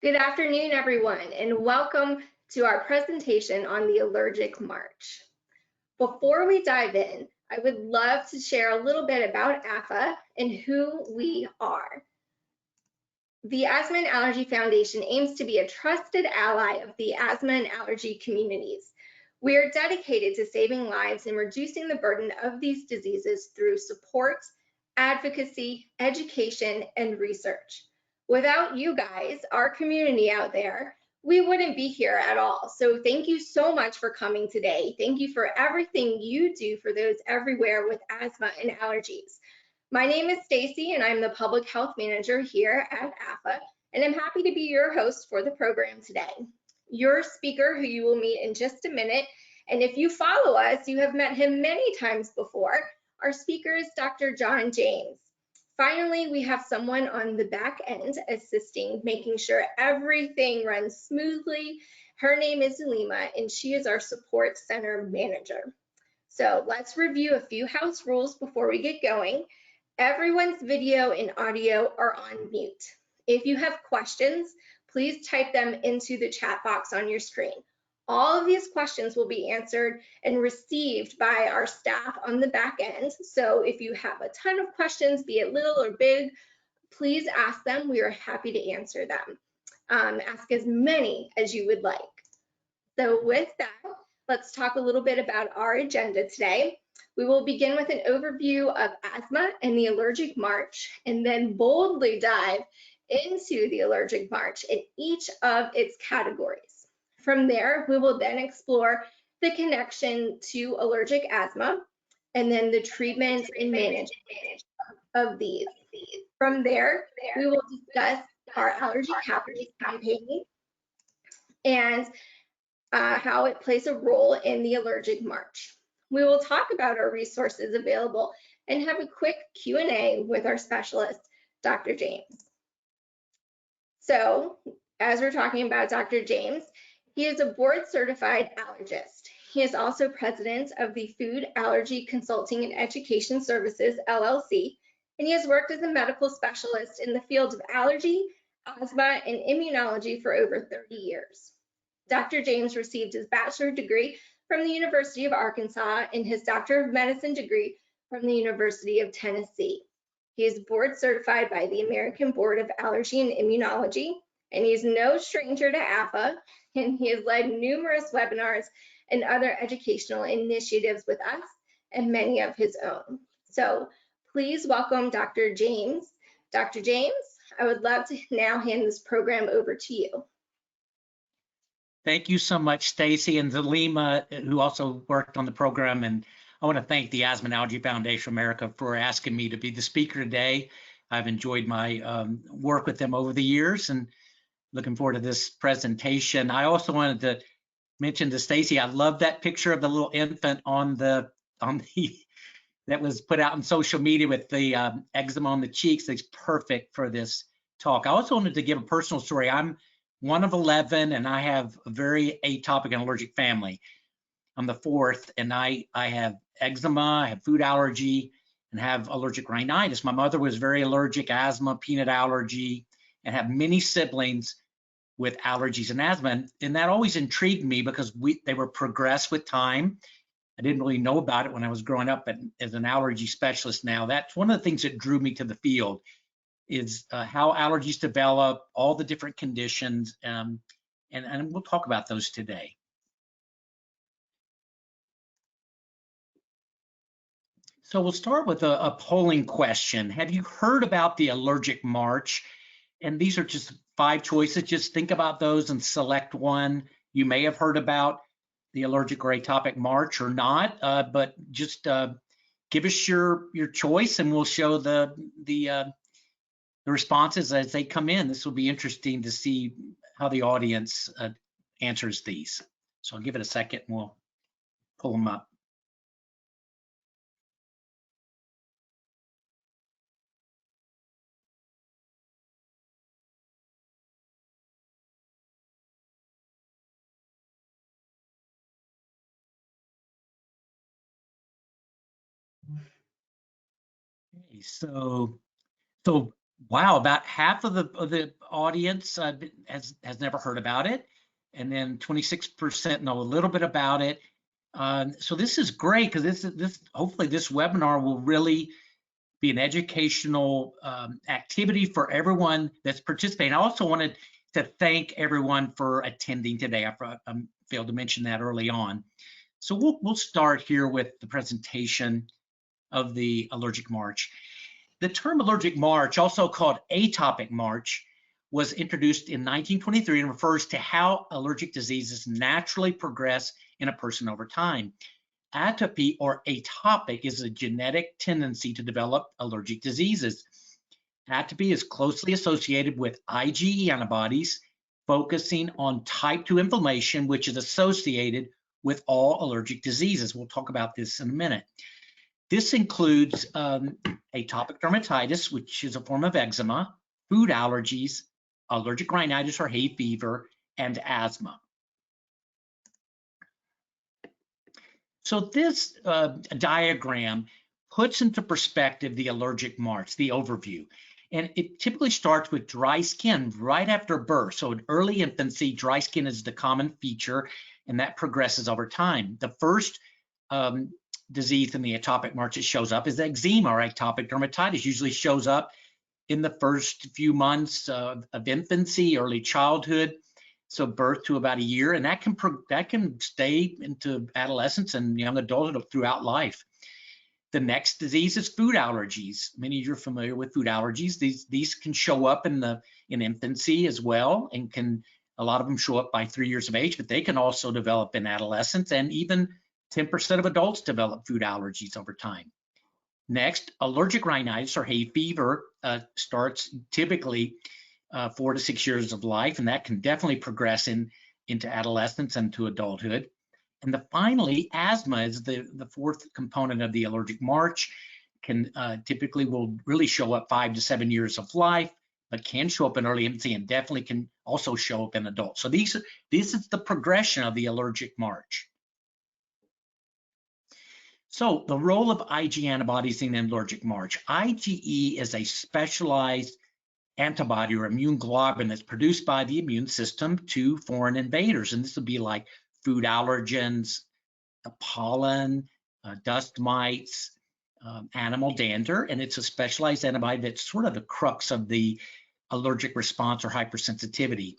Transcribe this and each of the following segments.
Good afternoon, everyone, and welcome to our presentation on the Allergic March. Before we dive in, I would love to share a little bit about AAFA and who we are. The Asthma and Allergy Foundation aims to be a trusted ally of the asthma and allergy communities. We are dedicated to saving lives and reducing the burden of these diseases through support, advocacy, education, and research. Without you guys, our community out there, we wouldn't be here at all. So thank you so much for coming today. Thank you for everything you do for those everywhere with asthma and allergies. My name is Stacy, and I'm the Public Health Manager here at AAFA, and I'm happy to be your host for the program today. Your speaker, who you will meet in just a minute, and if you follow us, you have met him many times before. Our speaker is Dr. John James. Finally, we have someone on the back end assisting, making sure everything runs smoothly. Her name is Zalima, and she is our support center manager. So let's review a few house rules before we get going. Everyone's video and audio are on mute. If you have questions, please type them into the chat box on your screen. All of these questions will be answered and received by our staff on the back end. So if you have a ton of questions, be it little or big, please ask them. We are happy to answer them. Ask as many as you would like. So with that, let's talk a little bit about our agenda today. We will begin with an overview of asthma and the Allergic March, and then boldly dive into the Allergic March in each of its categories. From there, we will then explore the connection to allergic asthma, and then the treatment and management of these. From there, we will discuss our allergy campaign and how it plays a role in the Allergic March. We will talk about our resources available and have a quick Q&A with our specialist, Dr. James. So, as we're talking about Dr. James, he is a board-certified allergist. He is also president of the Food Allergy Consulting and Education Services, LLC, and he has worked as a medical specialist in the field of allergy, asthma, and immunology for over 30 years. Dr. James received his bachelor's degree from the University of Arkansas and his Doctor of Medicine degree from the University of Tennessee. He is board certified by the American Board of Allergy and Immunology, and he's no stranger to AAFA, and he has led numerous webinars and other educational initiatives with us and many of his own. So please welcome Dr. James. Dr. James, I would love to now hand this program over to you. Thank you so much, Stacy and Zalima, who also worked on the program. And I want to thank the Asthma and Allergy Foundation of America for asking me to be the speaker today. I've enjoyed my work with them over the years and looking forward to this presentation. I also wanted to mention to Stacy, I love that picture of the little infant on the that was put out on social media with the eczema on the cheeks. It's perfect for this talk. I also wanted to give a personal story. I'm one of 11, and I have a very atopic and allergic family. I'm the fourth, and I have eczema, I have food allergy, and have allergic rhinitis. My mother was very allergic, asthma, peanut allergy, and have many siblings with allergies and asthma. And that always intrigued me because they were progressed with time. I didn't really know about it when I was growing up as an allergy specialist now. That's one of the things that drew me to the field, is how allergies develop, all the different conditions, and we'll talk about those today. So we'll start with a polling question. Have you heard about the Allergic March? And these are just 5 choices. Just think about those and select one you may have heard about, the Allergic or Atopic March or not, but just give us your choice and we'll show the responses as they come in. This will be interesting to see how the audience answers these. So I'll give it a second and we'll pull them up. Okay, so Wow, about half of the audience has never heard about it, and then 26% know a little bit about it. So this is great because this hopefully this webinar will really be an educational activity for everyone that's participating. I also wanted to thank everyone for attending today. I failed to mention that early on. So we'll start here with the presentation of the Allergic March. The term Allergic March, also called atopic march, was introduced in 1923 and refers to how allergic diseases naturally progress in a person over time. Atopy or atopic is a genetic tendency to develop allergic diseases. Atopy is closely associated with IgE antibodies, focusing on type 2 inflammation, which is associated with all allergic diseases. We'll talk about this in a minute. This includes atopic dermatitis, which is a form of eczema, food allergies, allergic rhinitis or hay fever, and asthma. So this diagram puts into perspective the allergic march, the overview. And it typically starts with dry skin right after birth. So in early infancy, dry skin is the common feature, and that progresses over time. The first disease in the atopic march that shows up is eczema or atopic dermatitis. Usually shows up in the first few months of infancy, early childhood, so birth to about a year, and that can stay into adolescence and young adulthood throughout life. The next disease is food allergies. Many of you are familiar with food allergies. These can show up in infancy as well, and a lot of them show up by 3 years of age, but they can also develop in adolescence, and even 10% of adults develop food allergies over time. Next, allergic rhinitis or hay fever starts typically 4 to 6 years of life, and that can definitely progress into adolescence and to adulthood. And finally, asthma is the fourth component of the allergic march. Can typically will really show up 5 to 7 years of life, but can show up in early infancy and definitely can also show up in adults. So this is the progression of the allergic march. So the role of IgE antibodies in the allergic march. IgE is a specialized antibody or immune globulin that's produced by the immune system to foreign invaders. And this would be like food allergens, pollen, dust mites, animal dander. And it's a specialized antibody that's sort of the crux of the allergic response or hypersensitivity.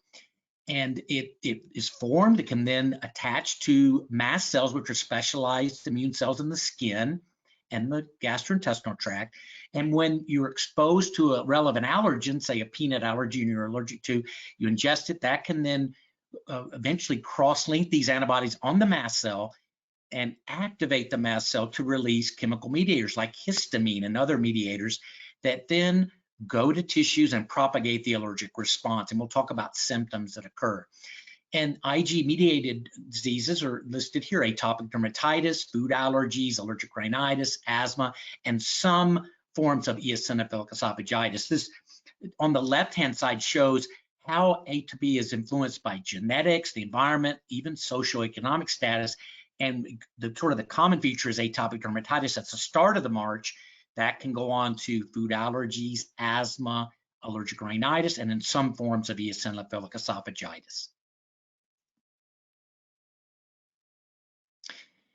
And it is formed, it can then attach to mast cells, which are specialized immune cells in the skin and the gastrointestinal tract. And when you're exposed to a relevant allergen, say a peanut allergy and you're allergic to, you ingest it, that can then eventually cross-link these antibodies on the mast cell and activate the mast cell to release chemical mediators like histamine and other mediators that then go to tissues and propagate the allergic response. And we'll talk about symptoms that occur. And IgE-mediated diseases are listed here: atopic dermatitis, food allergies, allergic rhinitis, asthma, and some forms of eosinophilic esophagitis. This, on the left-hand side, shows how atopy is influenced by genetics, the environment, even socioeconomic status. And the common feature is atopic dermatitis. That's the start of the march. That can go on to food allergies, asthma, allergic rhinitis, and in some forms of eosinophilic esophagitis.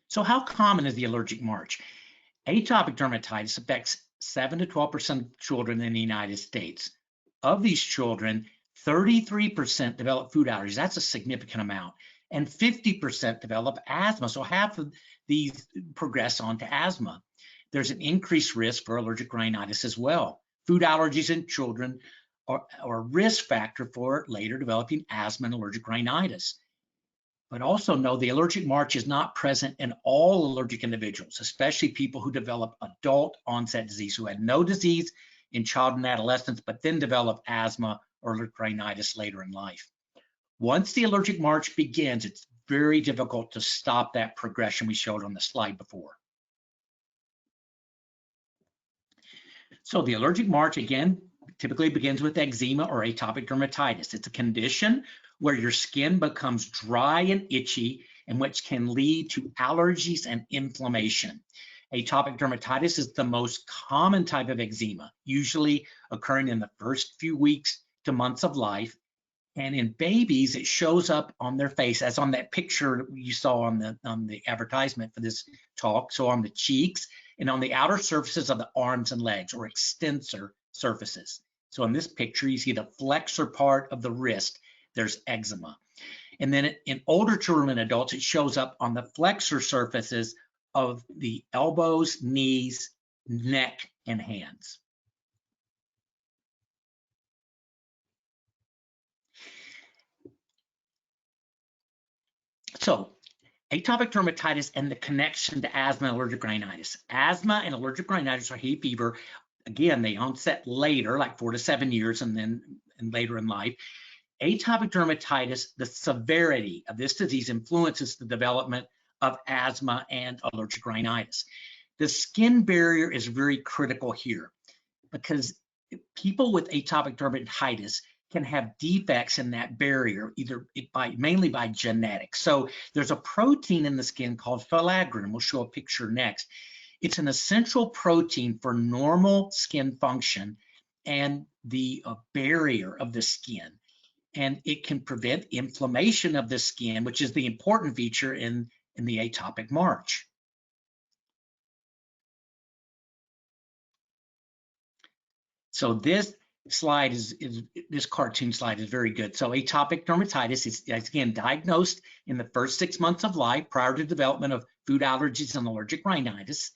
So how common is the allergic march? Atopic dermatitis affects 7 to 12% of children in the United States. Of these children, 33% develop food allergies. That's a significant amount. And 50% develop asthma. So half of these progress on to asthma. There's an increased risk for allergic rhinitis as well. Food allergies in children are a risk factor for later developing asthma and allergic rhinitis. But also know the allergic march is not present in all allergic individuals, especially people who develop adult onset disease, who had no disease in childhood and adolescence, but then develop asthma or allergic rhinitis later in life. Once the allergic march begins, it's very difficult to stop that progression we showed on the slide before. So the allergic march, again, typically begins with eczema or atopic dermatitis. It's a condition where your skin becomes dry and itchy, and which can lead to allergies and inflammation. Atopic dermatitis is the most common type of eczema, usually occurring in the first few weeks to months of life. And in babies, it shows up on their face, as on that picture you saw on the advertisement for this talk. So on the cheeks and on the outer surfaces of the arms and legs, or extensor surfaces. So in this picture, you see the flexor part of the wrist, there's eczema. And then in older children and adults, it shows up on the flexor surfaces of the elbows, knees, neck, and hands. So atopic dermatitis and the connection to asthma and allergic rhinitis. Asthma and allergic rhinitis or hay fever, again, they onset later, like 4 to 7 years, and later in life. Atopic dermatitis, the severity of this disease influences the development of asthma and allergic rhinitis. The skin barrier is very critical here because people with atopic dermatitis can have defects in that barrier, mainly by genetics. So there's a protein in the skin called filaggrin, and we'll show a picture next. It's an essential protein for normal skin function and the barrier of the skin. And it can prevent inflammation of the skin, which is the important feature in the atopic march. So this slide this cartoon slide is very good. So atopic dermatitis is again diagnosed in the first 6 months of life prior to development of food allergies and allergic rhinitis.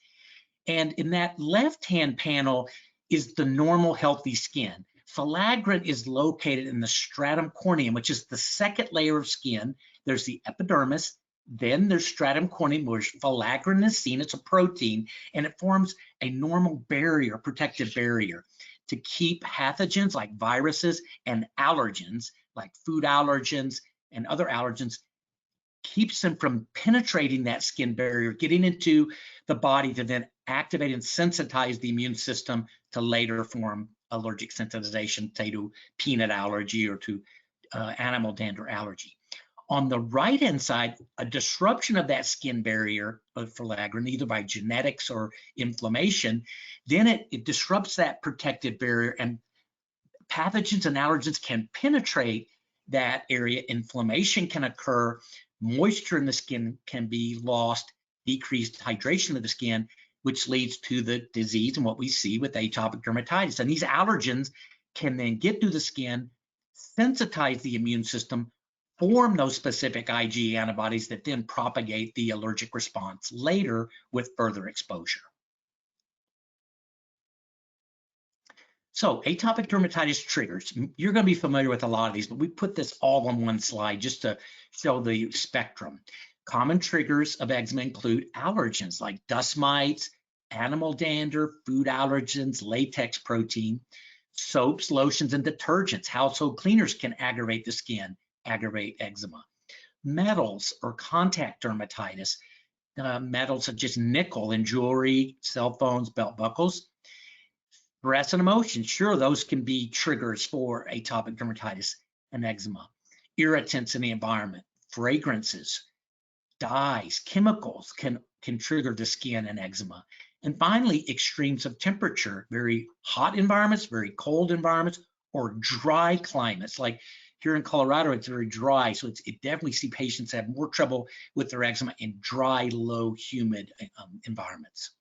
And in that left-hand panel is the normal healthy skin. Filaggrin is located in the stratum corneum, which is the second layer of skin. There's the epidermis, then there's stratum corneum, where filaggrin is seen. It's a protein, and it forms a normal barrier, protective barrier, to keep pathogens like viruses and allergens, like food allergens and other allergens, keeps them from penetrating that skin barrier, getting into the body to then activate and sensitize the immune system to later form allergic sensitization, say to peanut allergy or to animal dander allergy. On the right-hand side, a disruption of that skin barrier of filaggrin, either by genetics or inflammation, then it disrupts that protective barrier, and pathogens and allergens can penetrate that area. Inflammation can occur, moisture in the skin can be lost, decreased hydration of the skin, which leads to the disease and what we see with atopic dermatitis. And these allergens can then get through the skin, sensitize the immune system, form those specific IgE antibodies that then propagate the allergic response later with further exposure. So atopic dermatitis triggers. You're going to be familiar with a lot of these, but we put this all on one slide just to show the spectrum. Common triggers of eczema include allergens like dust mites, animal dander, food allergens, latex protein, soaps, lotions, and detergents. Household cleaners can aggravate the skin, aggravate eczema. Metals or contact dermatitis, metals such as nickel in jewelry, cell phones, belt buckles. Stress and emotion, sure, those can be triggers for atopic dermatitis and eczema. Irritants in the environment, fragrances, dyes, chemicals can trigger the skin and eczema. And finally, extremes of temperature, very hot environments, very cold environments, or dry climates. Like here in Colorado, it's very dry, so it definitely see patients have more trouble with their eczema in dry, low, humid environments.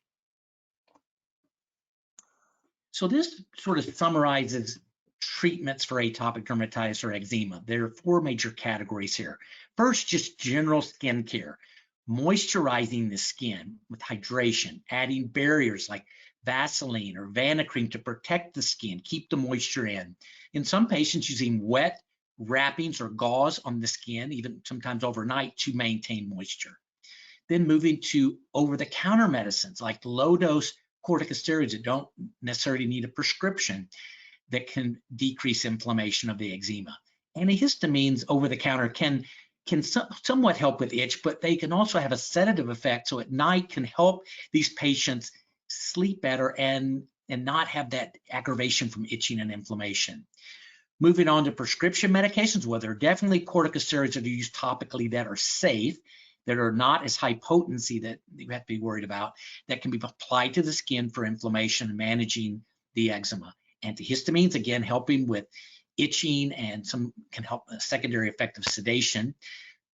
So this sort of summarizes treatments for atopic dermatitis or eczema. There are 4 major categories here. First, just general skin care, moisturizing the skin with hydration, adding barriers like Vaseline or Vanicream to protect the skin, keep the moisture in. In some patients, using wet wrappings or gauze on the skin, even sometimes overnight, to maintain moisture. Then moving to over-the-counter medicines like low-dose corticosteroids that don't necessarily need a prescription that can decrease inflammation of the eczema. Antihistamines over the counter can somewhat help with itch, but they can also have a sedative effect. So at night can help these patients sleep better and not have that aggravation from itching and inflammation. Moving on to prescription medications, well, there are definitely corticosteroids that are used topically that are safe, that are not as high potency that you have to be worried about, that can be applied to the skin for inflammation and managing the eczema. Antihistamines, again, helping with itching, and some can help a secondary effect of sedation.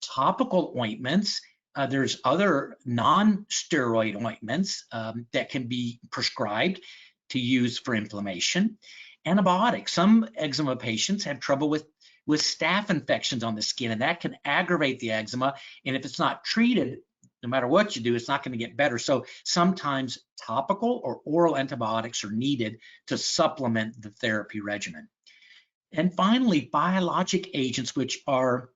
Topical ointments, there's other non-steroid ointments that can be prescribed to use for inflammation. Antibiotics, some eczema patients have trouble with staph infections on the skin, and that can aggravate the eczema. And if it's not treated, no matter what you do, it's not going to get better. So sometimes topical or oral antibiotics are needed to supplement the therapy regimen. And finally, biologic agents, which are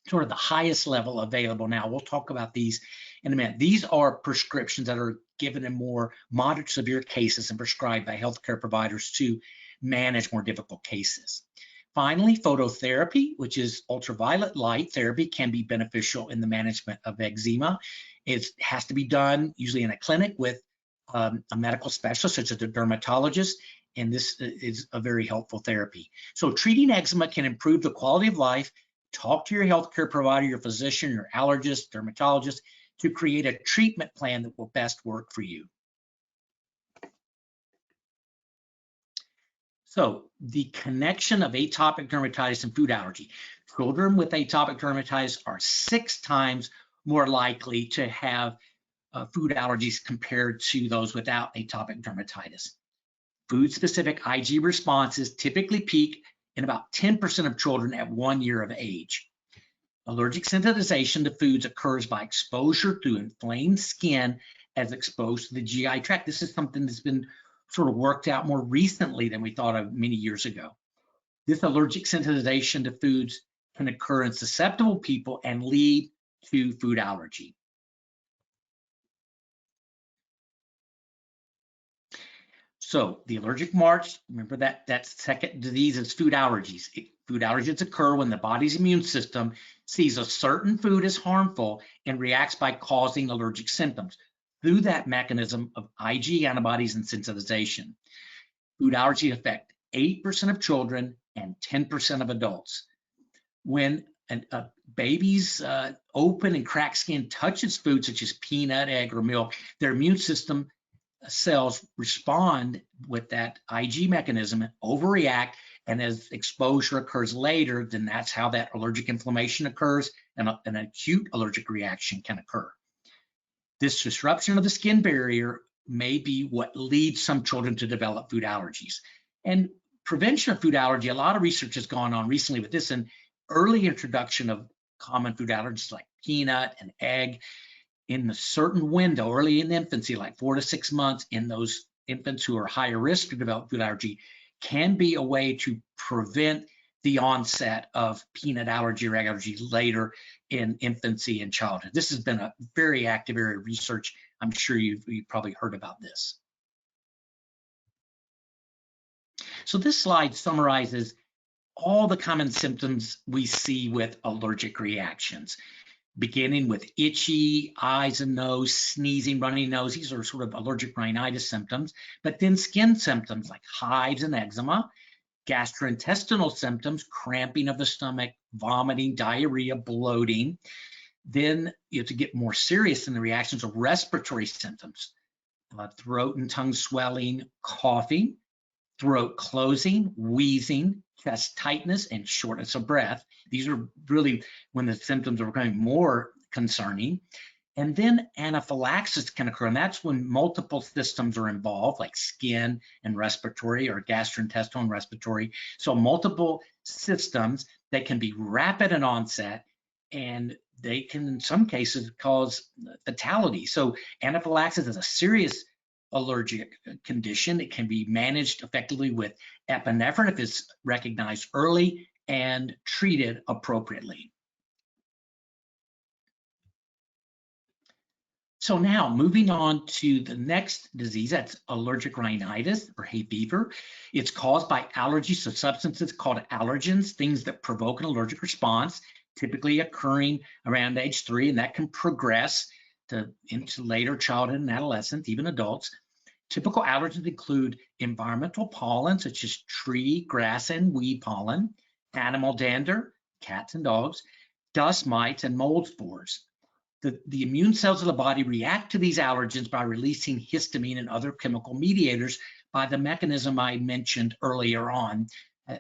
sort of the highest level available now. We'll talk about these in a minute. These are prescriptions that are given in more moderate severe cases and prescribed by healthcare providers to manage more difficult cases. Finally, phototherapy, which is ultraviolet light therapy, can be beneficial in the management of eczema. It has to be done usually in a clinic with a medical specialist, such as a dermatologist, and this is a very helpful therapy. So treating eczema can improve the quality of life. Talk to your healthcare provider, your physician, your allergist, dermatologist, to create a treatment plan that will best work for you. So the connection of atopic dermatitis and food allergy. Children with atopic dermatitis are 6 times more likely to have food allergies compared to those without atopic dermatitis. Food-specific IG responses typically peak in about 10% of children at 1 year of age. Allergic sensitization to foods occurs by exposure to inflamed skin as exposed to the GI tract. This is something that's been sort of worked out more recently than we thought of many years ago. This allergic sensitization to foods can occur in susceptible people and lead to food allergy. So the allergic march, remember that second disease is food allergies. Food allergies occur when the body's immune system sees a certain food as harmful and reacts by causing allergic symptoms through that mechanism of IG antibodies and sensitization. Food allergies affect 8% of children and 10% of adults. When a baby's open and cracked skin touches food such as peanut, egg, or milk, their immune system cells respond with that IG mechanism and overreact, and as exposure occurs later, then that's how that allergic inflammation occurs, and an acute allergic reaction can occur. This disruption of the skin barrier may be what leads some children to develop food allergies. And prevention of food allergy, a lot of research has gone on recently with this, and early introduction of common food allergies like peanut and egg in a certain window, early in infancy, like 4 to 6 months, in those infants who are higher risk to develop food allergy, can be a way to prevent the onset of peanut allergy or egg allergy later in infancy and childhood. This has been a very active area of research. I'm sure you've probably heard about this. So this slide summarizes all the common symptoms we see with allergic reactions, beginning with itchy eyes and nose, sneezing, runny nose. These are sort of allergic rhinitis symptoms, but then skin symptoms like hives and eczema, gastrointestinal symptoms, cramping of the stomach, vomiting, diarrhea, bloating. Then to get more serious in the reactions of respiratory symptoms, throat and tongue swelling, coughing, throat closing, wheezing, chest tightness, and shortness of breath. These are really when the symptoms are becoming more concerning. And then anaphylaxis can occur, and that's when multiple systems are involved, like skin and respiratory, or gastrointestinal and respiratory. So multiple systems that can be rapid in onset, and they can, in some cases, cause fatality. So anaphylaxis is a serious allergic condition. It can be managed effectively with epinephrine if it's recognized early and treated appropriately. So now moving on to the next disease, that's allergic rhinitis or hay fever. It's caused by allergies to substances called allergens, things that provoke an allergic response, typically occurring around age 3, and that can progress into later childhood and adolescence, even adults. Typical allergens include environmental pollen, such as tree, grass, and weed pollen, animal dander, cats and dogs, dust mites, and mold spores. The immune cells of the body react to these allergens by releasing histamine and other chemical mediators by the mechanism I mentioned earlier on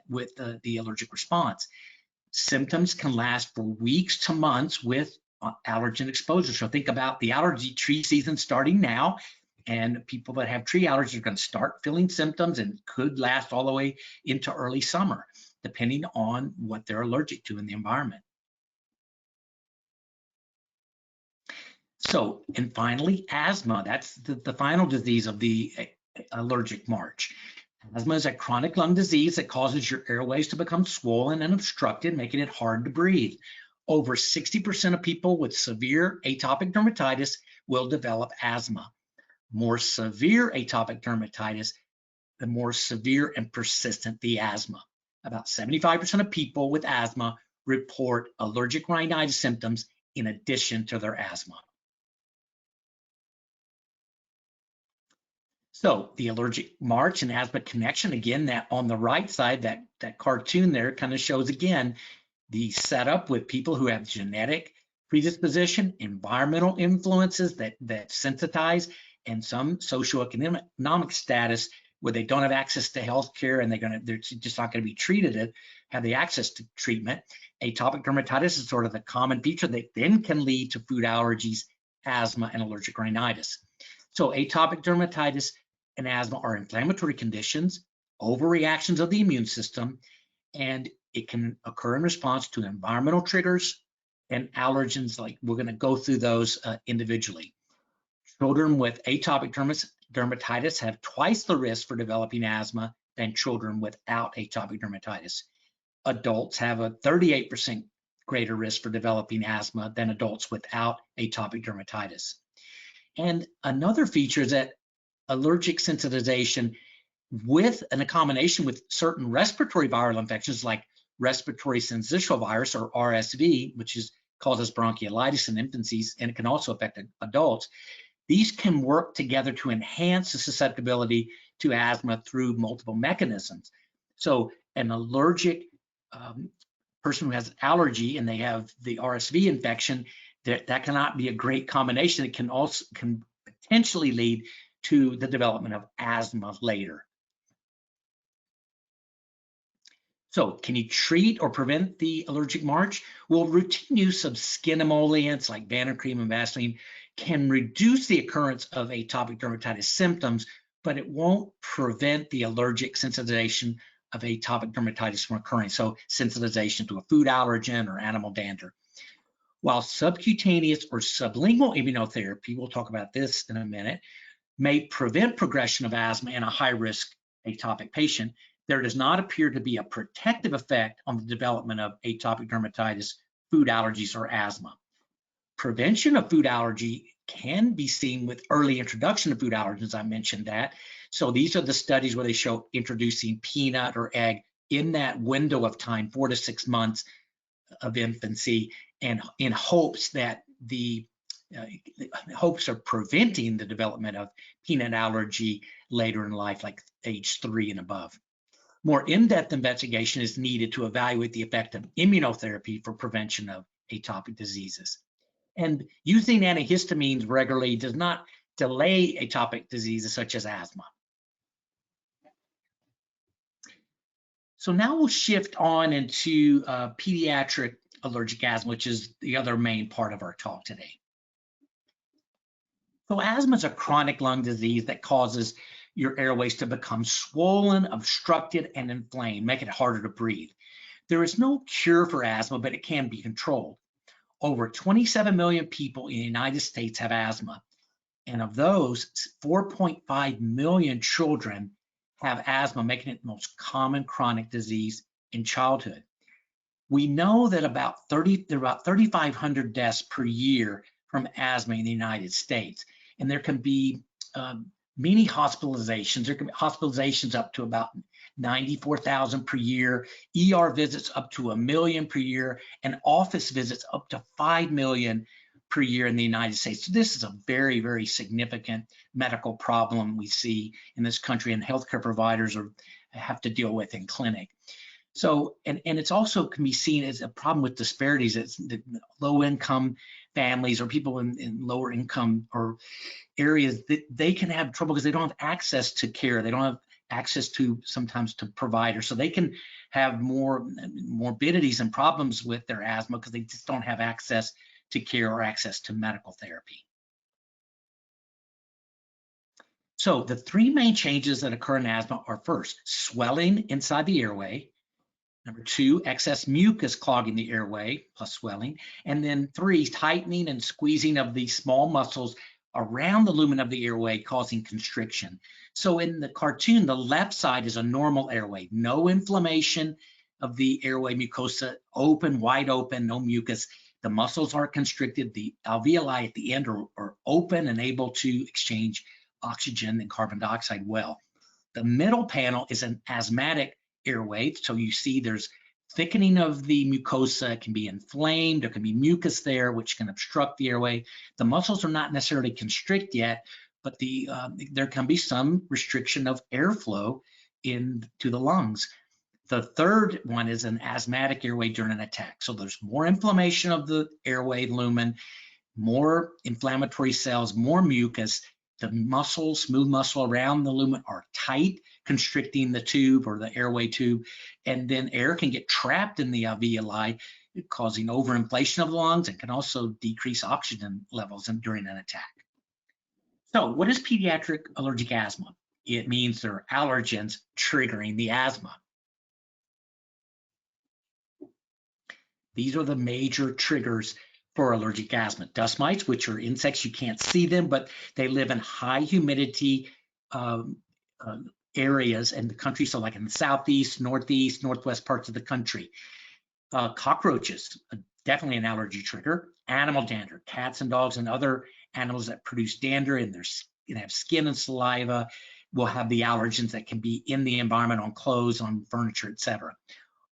with the allergic response. Symptoms can last for weeks to months with allergen exposure. So think about the allergy tree season starting now, and people that have tree allergies are going to start feeling symptoms and could last all the way into early summer, depending on what they're allergic to in the environment. So, and finally, asthma. That's the final disease of the allergic march. Asthma is a chronic lung disease that causes your airways to become swollen and obstructed, making it hard to breathe. Over 60% of people with severe atopic dermatitis will develop asthma. More severe atopic dermatitis, the more severe and persistent the asthma. About 75% of people with asthma report allergic rhinitis symptoms in addition to their asthma. So the allergic march and asthma connection, again, that on the right side, that cartoon there kind of shows again the setup with people who have genetic predisposition, environmental influences that sensitize, and some socioeconomic status where they don't have access to health care and they're just not going to be treated, have the access to treatment. Atopic dermatitis is sort of the common feature that then can lead to food allergies, asthma, and allergic rhinitis. So atopic dermatitis and asthma are inflammatory conditions, overreactions of the immune system, and it can occur in response to environmental triggers and allergens. Like we're going to go through those individually. Children with atopic dermatitis have twice the risk for developing asthma than children without atopic dermatitis. Adults have a 38% greater risk for developing asthma than adults without atopic dermatitis. And another feature is that allergic sensitization with a combination with certain respiratory viral infections like respiratory syncytial virus or RSV, which causes bronchiolitis in infancies, and it can also affect adults. These can work together to enhance the susceptibility to asthma through multiple mechanisms. So an allergic person who has allergy and they have the RSV infection, that cannot be a great combination. It can potentially lead to the development of asthma later. So can you treat or prevent the allergic march? Well, routine use of skin emollients like Vanicream and Vaseline can reduce the occurrence of atopic dermatitis symptoms, but it won't prevent the allergic sensitization of atopic dermatitis from occurring. So sensitization to a food allergen or animal dander. While subcutaneous or sublingual immunotherapy, we'll talk about this in a minute, may prevent progression of asthma in a high-risk atopic patient, there does not appear to be a protective effect on the development of atopic dermatitis, food allergies, or asthma. Prevention of food allergy can be seen with early introduction of food allergens. I mentioned that. So these are the studies where they show introducing peanut or egg in that window of time, 4 to 6 months of infancy, and in hopes that hopes of preventing the development of peanut allergy later in life, like age 3 and above. More in-depth investigation is needed to evaluate the effect of immunotherapy for prevention of atopic diseases. And using antihistamines regularly does not delay atopic diseases such as asthma. So now we'll shift on into pediatric allergic asthma, which is the other main part of our talk today. So asthma is a chronic lung disease that causes your airways to become swollen, obstructed, and inflamed, making it harder to breathe. There is no cure for asthma, but it can be controlled. Over 27 million people in the United States have asthma, and of those, 4.5 million children have asthma, making it the most common chronic disease in childhood. We know that there are about 3,500 deaths per year from asthma in the United States, and there can be many hospitalizations. There can be hospitalizations up to about 94,000 per year, ER visits up to 1 million per year, and office visits up to 5 million per year in the United States. So this is a very, very significant medical problem we see in this country, and healthcare providers have to deal with in clinic. So, and it's also can be seen as a problem with disparities. It's the low income families or people in lower income or areas that they can have trouble because they don't have access to care. They don't have access to sometimes to providers. So they can have more morbidities and problems with their asthma because they just don't have access to care or access to medical therapy. So the three main changes that occur in asthma are first, swelling inside the airway. Number two, excess mucus clogging the airway plus swelling. And then three, tightening and squeezing of the small muscles around the lumen of the airway causing constriction. So in the cartoon, the left side is a normal airway, no inflammation of the airway mucosa, open, wide open, no mucus. The muscles are constricted. The alveoli at the end are open and able to exchange oxygen and carbon dioxide well. The middle panel is an asthmatic airway. So you see there's thickening of the mucosa. It can be inflamed. There can be mucus there, which can obstruct the airway. The muscles are not necessarily constrict yet, but there can be some restriction of airflow into the lungs. The third one is an asthmatic airway during an attack. So there's more inflammation of the airway lumen, more inflammatory cells, more mucus. The muscles, smooth muscle around the lumen are tight, constricting the tube or the airway tube, and then air can get trapped in the alveoli, causing overinflation of the lungs and can also decrease oxygen levels during an attack. So what is pediatric allergic asthma? It means there are allergens triggering the asthma. These are the major triggers for allergic asthma. Dust mites, which are insects, you can't see them, but they live in high humidity areas in the country. So like in the southeast, northeast, northwest parts of the country. Cockroaches, definitely an allergy trigger. Animal dander, cats and dogs and other animals that produce dander and they have skin and saliva will have the allergens that can be in the environment, on clothes, on furniture, etc.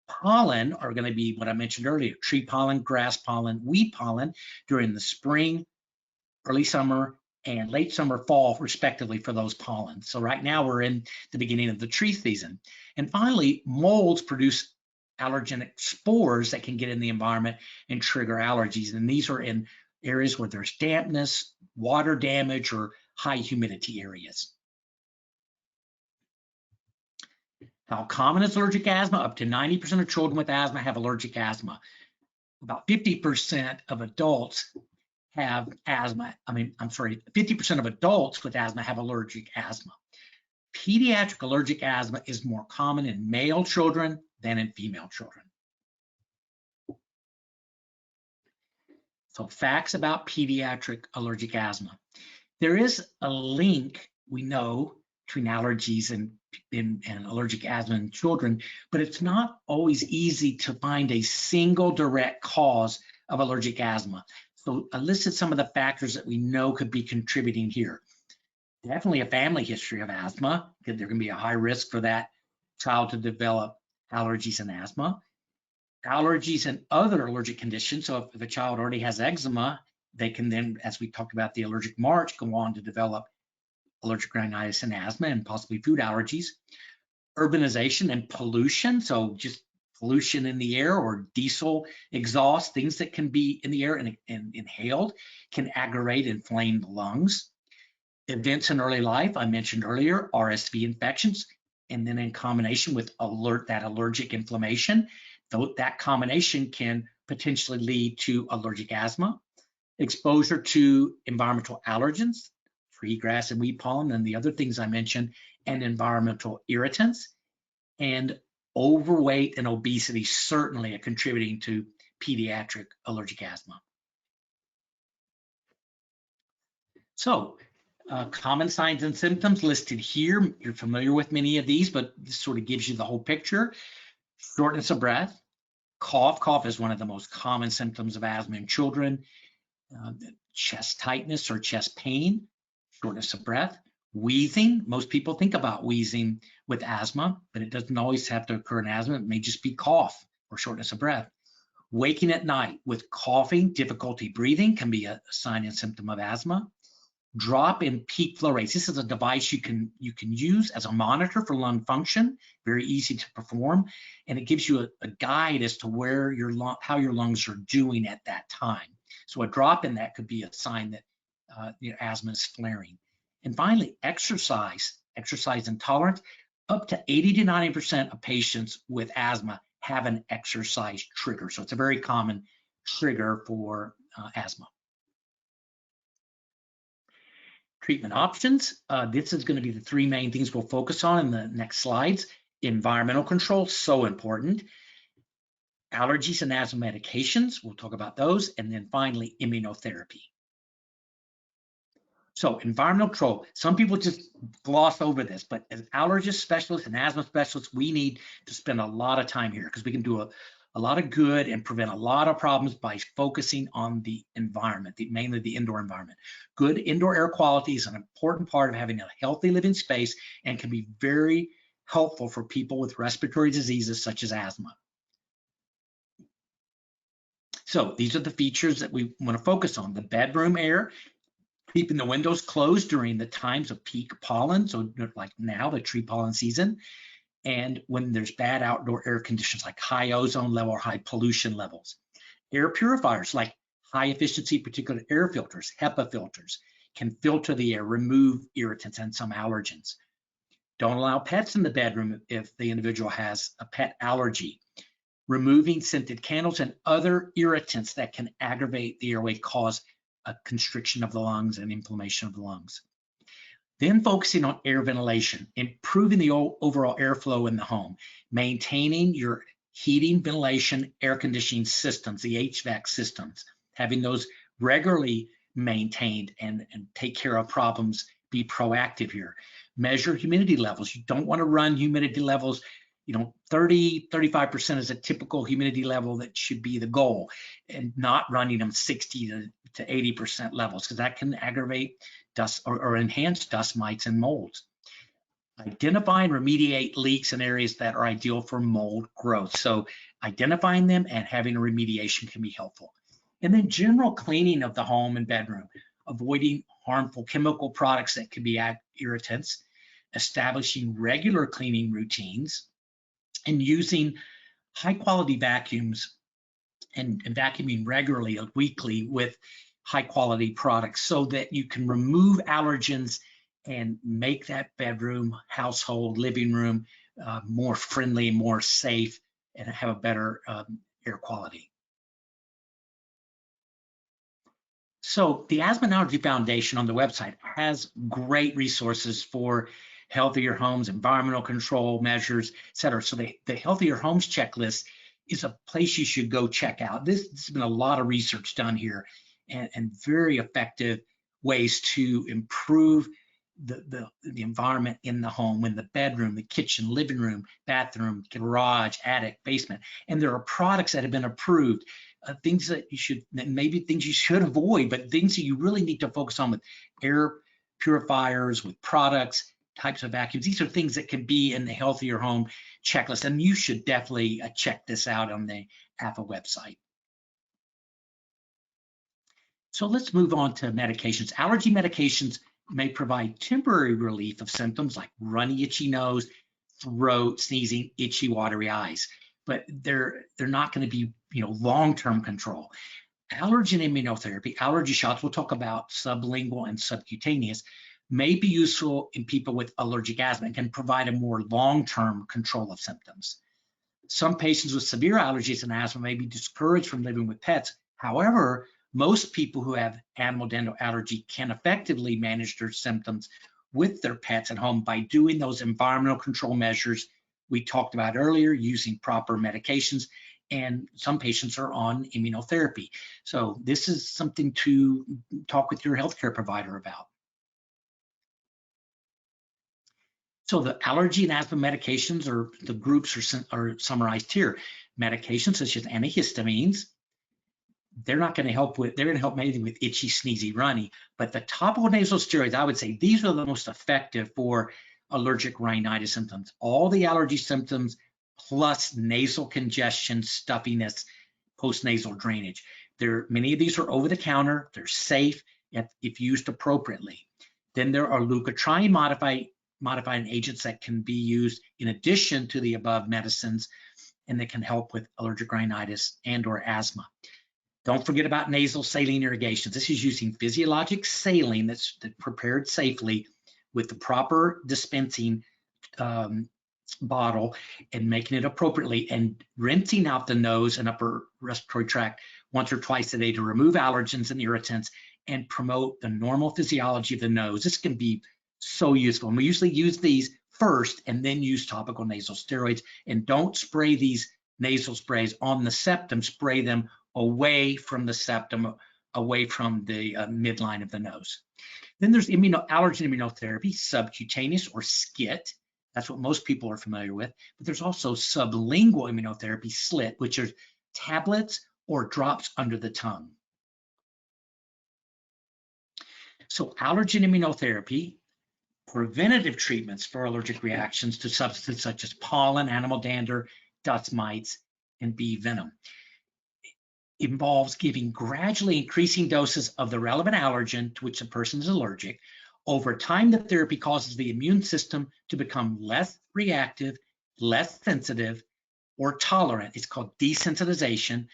Pollen are going to be what I mentioned earlier, tree pollen, grass pollen, wheat pollen during the spring, early summer, and late summer, fall, respectively, for those pollens. So right now we're in the beginning of the tree season. And finally, molds produce allergenic spores that can get in the environment and trigger allergies. And these are in areas where there's dampness, water damage, or high humidity areas. How common is allergic asthma? Up to 90% of children with asthma have allergic asthma. About 50% of adults have asthma. 50% of adults with asthma have allergic asthma. Pediatric allergic asthma is more common in male children than in female children. So facts about pediatric allergic asthma. There is a link, we know, between allergies and allergic asthma in children, but it's not always easy to find a single direct cause of allergic asthma. So I listed some of the factors that we know could be contributing here. Definitely a family history of asthma, because there can be a high risk for that child to develop allergies and asthma. Allergies and other allergic conditions. So if a child already has eczema, they can then, as we talked about the allergic march, go on to develop allergic rhinitis and asthma and possibly food allergies. Urbanization and pollution, so just pollution in the air or diesel exhaust, things that can be in the air and inhaled can aggravate and inflame the lungs. Events in early life, I mentioned earlier, RSV infections, and then in combination with that allergic inflammation, that combination can potentially lead to allergic asthma. Exposure to environmental allergens, tree, grass, and wheat pollen, and the other things I mentioned, and environmental irritants. And overweight and obesity certainly are contributing to pediatric allergic asthma. So common signs and symptoms listed here. You're familiar with many of these, but this sort of gives you the whole picture. Shortness of breath, cough. Cough is one of the most common symptoms of asthma in children. Chest tightness or chest pain, shortness of breath, wheezing. Most people think about wheezing with asthma, but it doesn't always have to occur in asthma. It may just be cough or shortness of breath. Waking at night with coughing, difficulty breathing can be a sign and symptom of asthma. drop in peak flow rates. This is a device you can use as a monitor for lung function, very easy to perform, and it gives you a guide as to where how your lungs are doing at that time. So a drop in that could be a sign that your asthma is flaring. And finally, exercise intolerance. Up to 80 to 90% of patients with asthma have an exercise trigger. So it's a very common trigger for asthma. Treatment options. This is going to be the three main things we'll focus on in the next slides. Environmental control, so important. Allergies and asthma medications, we'll talk about those. And then finally, immunotherapy. So environmental control, some people just gloss over this, but as allergist specialists and asthma specialists, we need to spend a lot of time here because we can do a lot of good and prevent a lot of problems by focusing on the environment, mainly the indoor environment. Good indoor air quality is an important part of having a healthy living space and can be very helpful for people with respiratory diseases such as asthma. So these are the features that we want to focus on. The bedroom air, keeping the windows closed during the times of peak pollen, so like now, the tree pollen season, and when there's bad outdoor air conditions like high ozone level or high pollution levels. Air purifiers like high efficiency particulate air filters, HEPA filters, can filter the air, remove irritants and some allergens. Don't allow pets in the bedroom if the individual has a pet allergy. Removing scented candles and other irritants that can aggravate the airway, cause a constriction of the lungs and inflammation of the lungs. Then focusing on air ventilation, improving the overall airflow in the home, maintaining your heating, ventilation, air conditioning systems, the HVAC systems, having those regularly maintained and take care of problems, be proactive here. Measure humidity levels. You don't want to run humidity levels, 30, 35% is a typical humidity level that should be the goal, and not running them 60 to 80% levels, because that can aggravate dust or enhance dust mites and molds. Identify and remediate leaks in areas that are ideal for mold growth. So identifying them and having a remediation can be helpful. And then general cleaning of the home and bedroom, avoiding harmful chemical products that can be irritants, establishing regular cleaning routines, and using high quality vacuums and vacuuming regularly, weekly, with high quality products so that you can remove allergens and make that bedroom, household, living room more friendly, more safe, and have a better air quality. So the Asthma and Allergy Foundation on the website has great resources for healthier homes, environmental control measures, et cetera. So the Healthier Homes Checklist is a place you should go check out. There's been a lot of research done here and very effective ways to improve the environment in the home, in the bedroom, the kitchen, living room, bathroom, garage, attic, basement. And there are products that have been approved, things that you should, maybe things you should avoid, but things that you really need to focus on with air purifiers, with products, types of vacuums. These are things that can be in the Healthier Home Checklist, and you should definitely check this out on the AAFA website. So let's move on to medications. Allergy medications may provide temporary relief of symptoms like runny, itchy nose, throat, sneezing, itchy, watery eyes, but they're not going to be long-term control. Allergen immunotherapy, allergy shots, we'll talk about sublingual and subcutaneous, may be useful in people with allergic asthma and can provide a more long-term control of symptoms. Some patients with severe allergies and asthma may be discouraged from living with pets. However, most people who have animal dental allergy can effectively manage their symptoms with their pets at home by doing those environmental control measures we talked about earlier, using proper medications, and some patients are on immunotherapy. So this is something to talk with your healthcare provider about. So the allergy and asthma medications, or the groups, are summarized here. Medications such as antihistamines, they're going to help mainly with itchy, sneezy, runny, but the topical nasal steroids, I would say these are the most effective for allergic rhinitis symptoms. All the allergy symptoms plus nasal congestion, stuffiness, postnasal drainage. Many of these are over the counter, they're safe, if used appropriately. Then there are leukotriene modifying agents that can be used in addition to the above medicines, and that can help with allergic rhinitis and or asthma. Don't forget about nasal saline irrigations. This is using physiologic saline that's prepared safely with the proper dispensing bottle and making it appropriately, and rinsing out the nose and upper respiratory tract once or twice a day to remove allergens and irritants and promote the normal physiology of the nose. This can be so useful. And we usually use these first and then use topical nasal steroids. And don't spray these nasal sprays on the septum, spray them away from the septum, away from the midline of the nose. Then there's allergen immunotherapy, subcutaneous or SCIT. That's what most people are familiar with. But there's also sublingual immunotherapy, SLIT, which are tablets or drops under the tongue. So allergen immunotherapy, preventative treatments for allergic reactions to substances such as pollen, animal dander, dust mites, and bee venom. It involves giving gradually increasing doses of the relevant allergen to which the person is allergic. Over time, the therapy causes the immune system to become less reactive, less sensitive, or tolerant. It's called desensitization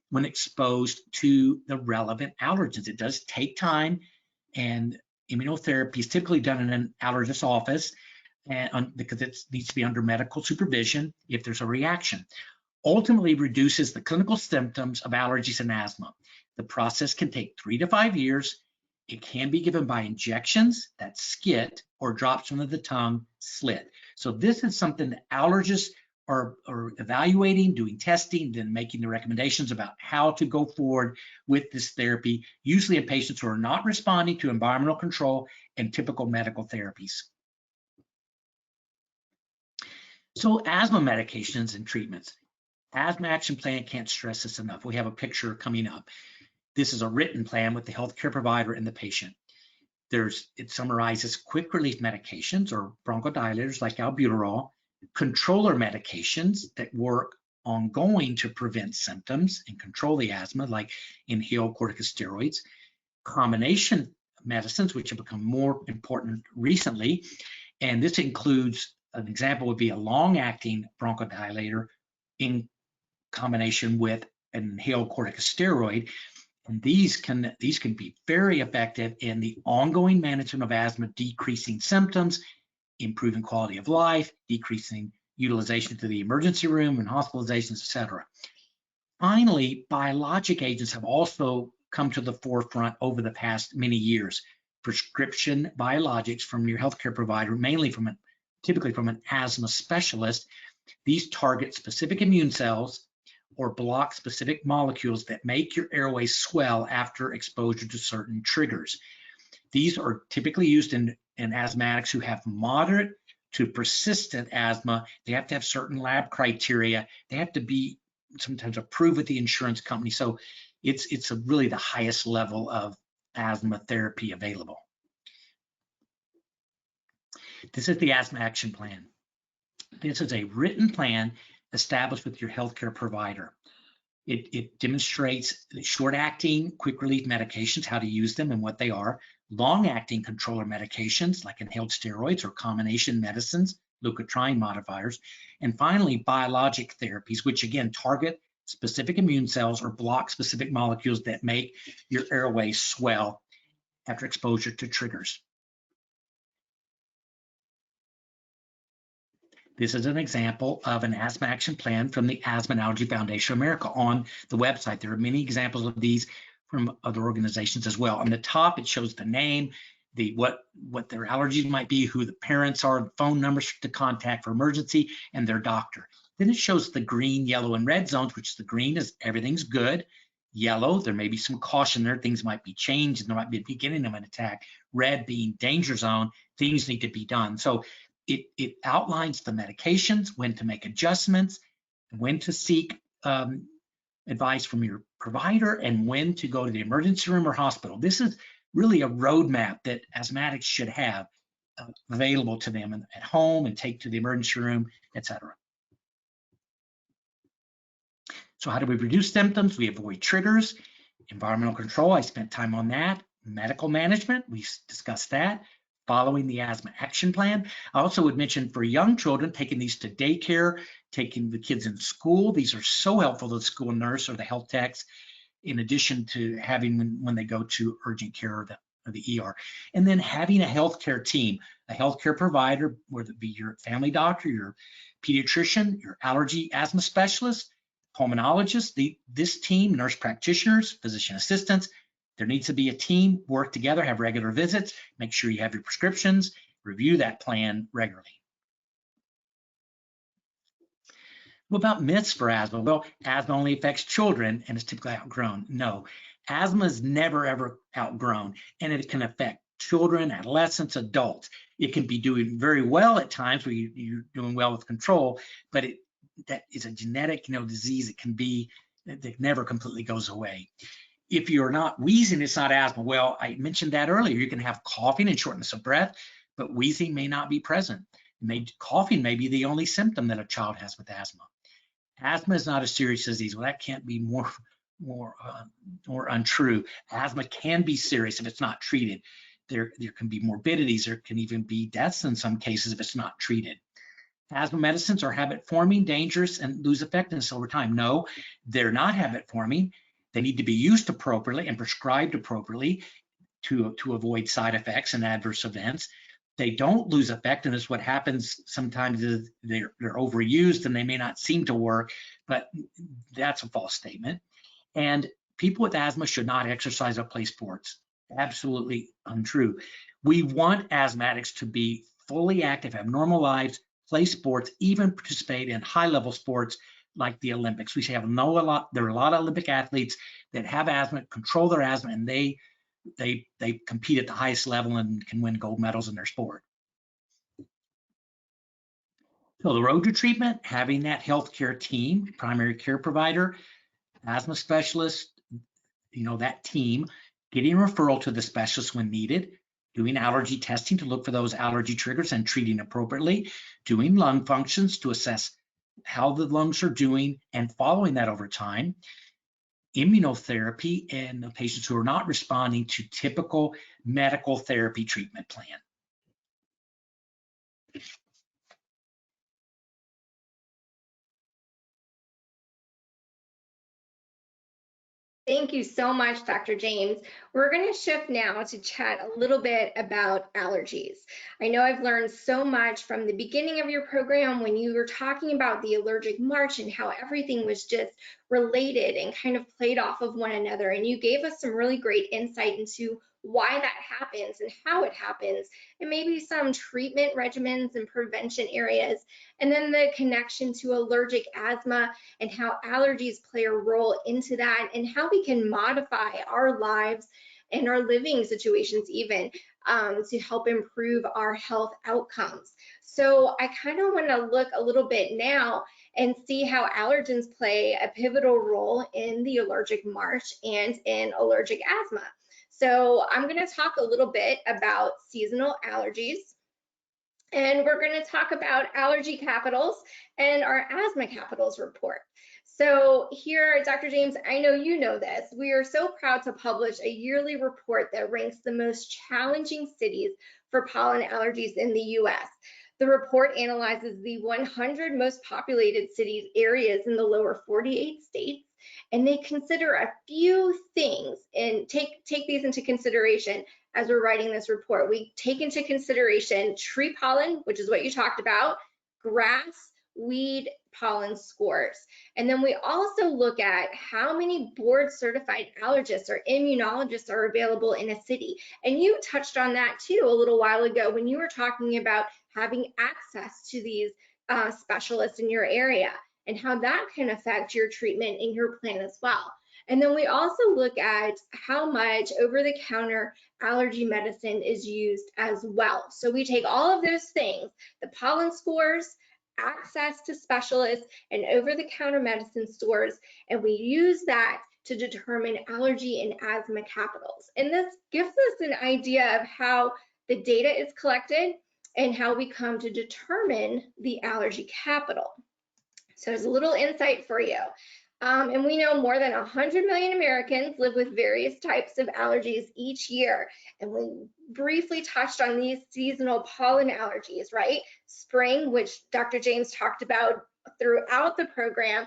when exposed to the relevant allergens. It does take time, and immunotherapy is typically done in an allergist's office because it needs to be under medical supervision if there's a reaction. Ultimately reduces the clinical symptoms of allergies and asthma. The process can take 3 to 5 years. It can be given by injections, that's SCIT, or drops under the tongue, SLIT. So this is something that allergists are evaluating, doing testing, then making the recommendations about how to go forward with this therapy, usually in patients who are not responding to environmental control and typical medical therapies. So asthma medications and treatments. Asthma Action Plan, can't stress this enough. We have a picture coming up. This is a written plan with the healthcare provider and the patient. It summarizes quick relief medications or bronchodilators like albuterol, controller medications that work ongoing to prevent symptoms and control the asthma like inhaled corticosteroids, combination medicines, which have become more important recently. And this includes, an example would be a long-acting bronchodilator in combination with an inhaled corticosteroid. And these can be very effective in the ongoing management of asthma, decreasing symptoms, improving quality of life, decreasing utilization to the emergency room and hospitalizations, etc. Finally, biologic agents have also come to the forefront over the past many years. Prescription biologics from your healthcare provider, typically from an asthma specialist. These target specific immune cells or block specific molecules that make your airway swell after exposure to certain triggers. These are typically used in asthmatics who have moderate to persistent asthma. They have to have certain lab criteria. They have to be sometimes approved with the insurance company. So it's really the highest level of asthma therapy available. This is the Asthma Action Plan. This is a written plan established with your healthcare provider. It demonstrates short-acting, quick-relief medications, how to use them and what they are, long-acting controller medications like inhaled steroids or combination medicines, leukotriene modifiers, and finally, biologic therapies, which again target specific immune cells or block specific molecules that make your airway swell after exposure to triggers. This is an example of an asthma action plan from the Asthma and Allergy Foundation of America on the website. There are many examples of these from other organizations as well. On the top, it shows the name, what their allergies might be, who the parents are, the phone numbers to contact for emergency, and their doctor. Then it shows the green, yellow, and red zones, which the green is everything's good. Yellow, there may be some caution there. Things might be changed, and there might be the beginning of an attack. Red being danger zone, things need to be done. So it outlines the medications, when to make adjustments, when to seek advice from your provider, and when to go to the emergency room or hospital. This is really a roadmap that asthmatics should have available to them at home and take to the emergency room, etc. So how do we reduce symptoms? We avoid triggers, environmental control. I spent time on that. medical management, we discussed that, following the asthma action plan. I also would mention for young children, taking these to daycare, taking the kids in school. These are so helpful to the school nurse or the health techs, in addition to having when they go to urgent care or the ER. And then having a healthcare team, a healthcare provider, whether it be your family doctor, your pediatrician, your allergy asthma specialist, pulmonologist, this team, nurse practitioners, physician assistants, there needs to be a team, work together, have regular visits, make sure you have your prescriptions, review that plan regularly. What about myths for asthma? Well, asthma only affects children and is typically outgrown. No, asthma is never, ever outgrown, and it can affect children, adolescents, adults. It can be doing very well at times where you're doing well with control, but that is a genetic, disease. It can be, that never completely goes away. If you're not wheezing, it's not asthma. Well, I mentioned that earlier. You can have coughing and shortness of breath, but wheezing may not be present. Coughing may be the only symptom that a child has with asthma. Asthma is not a serious disease. Well, that can't be more untrue. Asthma can be serious if it's not treated. There can be morbidities. There can even be deaths in some cases if it's not treated. Asthma medicines are habit forming, dangerous, and lose effectiveness over time. No, they're not habit forming. They need to be used appropriately and prescribed appropriately to avoid side effects and adverse events. They don't lose effectiveness. What happens sometimes is they're overused and they may not seem to work, but that's a false statement. And people with asthma should not exercise or play sports. Absolutely untrue. We want asthmatics to be fully active, have normal lives, play sports, even participate in high-level sports like the Olympics. There are a lot of Olympic athletes that have asthma, control their asthma, and they compete at the highest level and can win gold medals in their sport. So the road to treatment, having that healthcare team, primary care provider, asthma specialist, that team, getting a referral to the specialist when needed, doing allergy testing to look for those allergy triggers and treating appropriately, doing lung functions to assess how the lungs are doing and following that over time, immunotherapy in the patients who are not responding to typical medical therapy treatment plan. Thank you so much, Dr. James. We're going to shift now to chat a little bit about allergies. I know I've learned so much from the beginning of your program when you were talking about the allergic march and how everything was just related and kind of played off of one another. And you gave us some really great insight into why that happens and how it happens, and maybe some treatment regimens and prevention areas, and then the connection to allergic asthma and how allergies play a role into that, and how we can modify our lives and our living situations even to help improve our health outcomes. So I kind of want to look a little bit now and see how allergens play a pivotal role in the allergic march and in allergic asthma. So I'm going to talk a little bit about seasonal allergies, and we're going to talk about allergy capitals and our asthma capitals report. So here, Dr. James, I know you know this. We are so proud to publish a yearly report that ranks the most challenging cities for pollen allergies in the US. The report analyzes the 100 most populated cities areas in the lower 48 states, and they consider a few things and take these into consideration as we're writing this report. We take into consideration tree pollen, which is what you talked about, grass, weed pollen scores. And then we also look at how many board certified allergists or immunologists are available in a city. And you touched on that too a little while ago when you were talking about having access to these specialists in your area and how that can affect your treatment and your plan as well. And then we also look at how much over-the-counter allergy medicine is used as well. So we take all of those things, the pollen scores, access to specialists, and over-the-counter medicine stores, and we use that to determine allergy and asthma capitals. And this gives us an idea of how the data is collected and how we come to determine the allergy capital. So there's a little insight for you. And we know more than 100 million Americans live with various types of allergies each year. And we briefly touched on these seasonal pollen allergies, right? Spring, which Dr. James talked about throughout the program,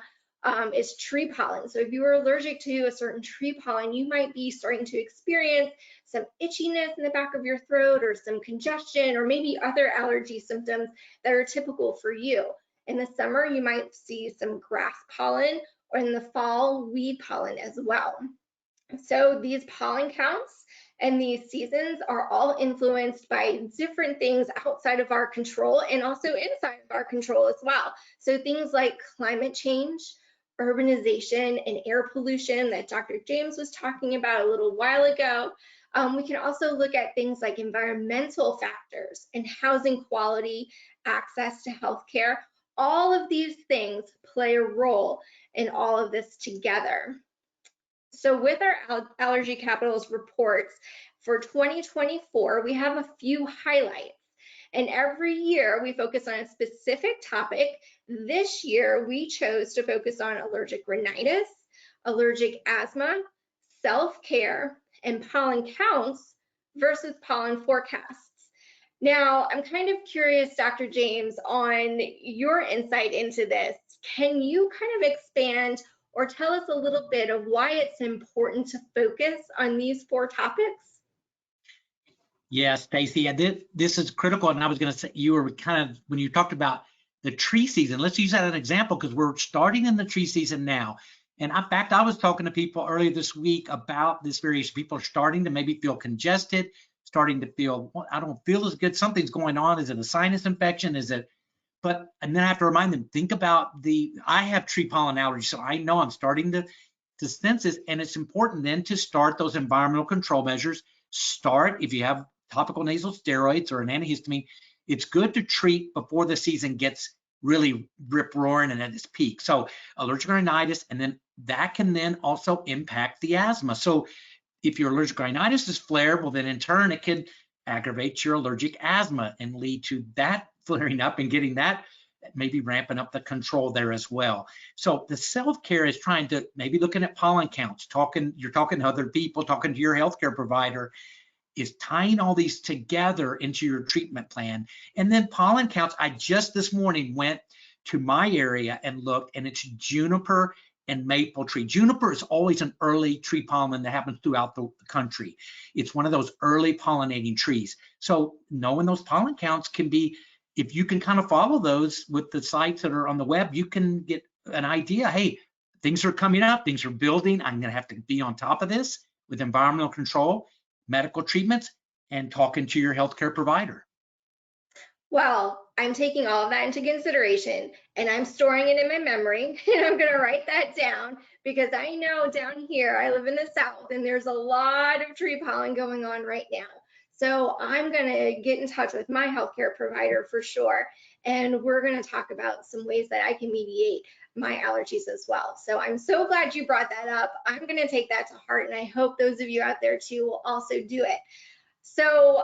is tree pollen. So if you are allergic to a certain tree pollen, you might be starting to experience some itchiness in the back of your throat or some congestion or maybe other allergy symptoms that are typical for you. In the summer, you might see some grass pollen, or in the fall, weed pollen as well. So these pollen counts and these seasons are all influenced by different things outside of our control and also inside of our control as well. So things like climate change, urbanization, and air pollution that Dr. James was talking about a little while ago. We can also look at things like environmental factors and housing quality, access to healthcare. All of these things play a role in all of this together. So with our Allergy Capitals reports for 2024, we have a few highlights. And every year we focus on a specific topic. This year we chose to focus on allergic rhinitis, allergic asthma, self-care, and pollen counts versus pollen forecasts. Now, I'm kind of curious, Dr. James, on your insight into this. Can you kind of expand or tell us a little bit of why it's important to focus on these 4 topics? Yeah, Stacy, this is critical. And I was going to say, you were kind of, when you talked about the tree season, let's use that as an example because we're starting in the tree season now. And in fact, I was talking to people earlier this week about this various people are starting to maybe feel congested, starting to feel, well, I don't feel as good. Something's going on. Is it a sinus infection? Is it, and then I have to remind them, think about I have tree pollen allergy, so I know I'm starting to sense this. And it's important then to start those environmental control measures. Start, if you have topical nasal steroids or an antihistamine, it's good to treat before the season gets really rip-roaring and at its peak. So allergic rhinitis, and then that can then also impact the asthma. So if your allergic rhinitis is flared, well, then in turn, it can aggravate your allergic asthma and lead to that flaring up and getting that, maybe ramping up the control there as well. So the self-care is trying to maybe looking at pollen counts, you're talking to other people, talking to your healthcare provider, is tying all these together into your treatment plan. And then pollen counts, I just this morning went to my area and looked, and it's juniper and maple tree. Juniper is always an early tree pollen that happens throughout the country. It's one of those early pollinating trees. So knowing those pollen counts can be, if you can kind of follow those with the sites that are on the web, you can get an idea, hey, things are coming up, things are building, I'm gonna have to be on top of this with environmental control, medical treatments, and talking to your healthcare provider. Well, I'm taking all of that into consideration and I'm storing it in my memory and I'm gonna write that down because I know down here, I live in the South and there's a lot of tree pollen going on right now. So I'm gonna get in touch with my healthcare provider for sure. And we're gonna talk about some ways that I can mediate my allergies as well. So I'm so glad you brought that up. I'm gonna take that to heart and I hope those of you out there too will also do it. So